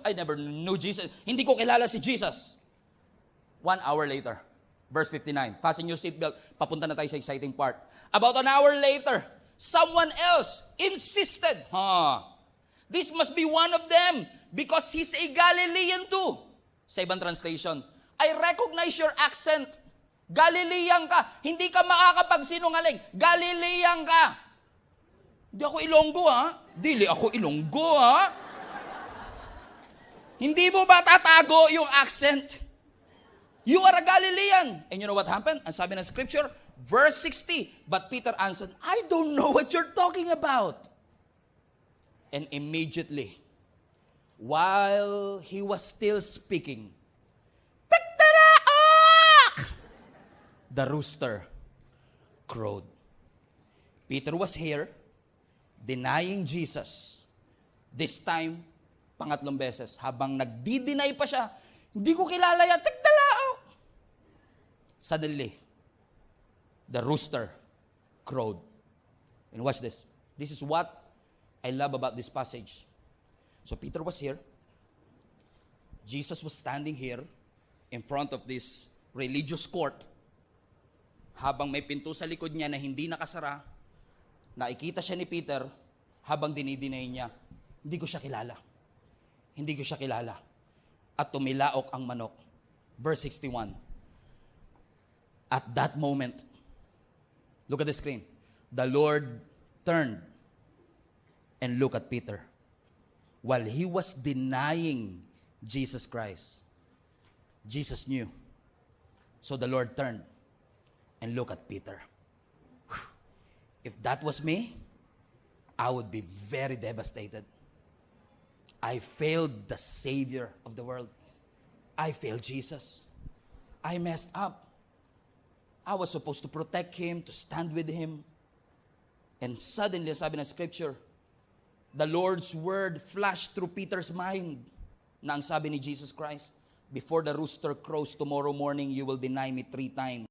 I never knew Jesus. Hindi ko kilala si Jesus. 1 hour later, verse 59. Fasten your seatbelt. Papunta na tayo sa exciting part. About an hour later, someone else insisted, this must be one of them because he's a Galilean too. Sa ibang translation, I recognize your accent. Galilean ka. Hindi ka makakapagsinungaling. Galilean ka. Di ako Ilonggo, Dili ako Ilonggo, Hindi mo ba tatago yung accent? You are a Galilean. And you know what happened? Ang sabi ng scripture, verse 60, but Peter answered, I don't know what you're talking about. And immediately, while he was still speaking, the rooster crowed. Peter was here, denying Jesus. This time, pangatlong beses, habang nagdi-deny pa siya, hindi ko kilala yan, tigdalaok. Suddenly, the rooster crowed. And watch this. This is what I love about this passage. So Peter was here. Jesus was standing here in front of this religious court. Habang may pinto sa likod niya na hindi nakasara, nakikita siya ni Peter habang dinidinay niya, hindi ko siya kilala. Hindi ko siya kilala. At tumilaok ang manok. Verse 61. At that moment, look at the screen. The Lord turned and looked at Peter while he was denying Jesus Christ. Jesus knew. So the Lord turned and looked at Peter. If that was me, I would be very devastated. I failed the Savior of the world. I failed Jesus. I messed up. I was supposed to protect him, to stand with him. And suddenly, sabi ng scripture, the Lord's word flashed through Peter's mind na ang sabi ni Jesus Christ, before the rooster crows tomorrow morning, you will deny me 3 times.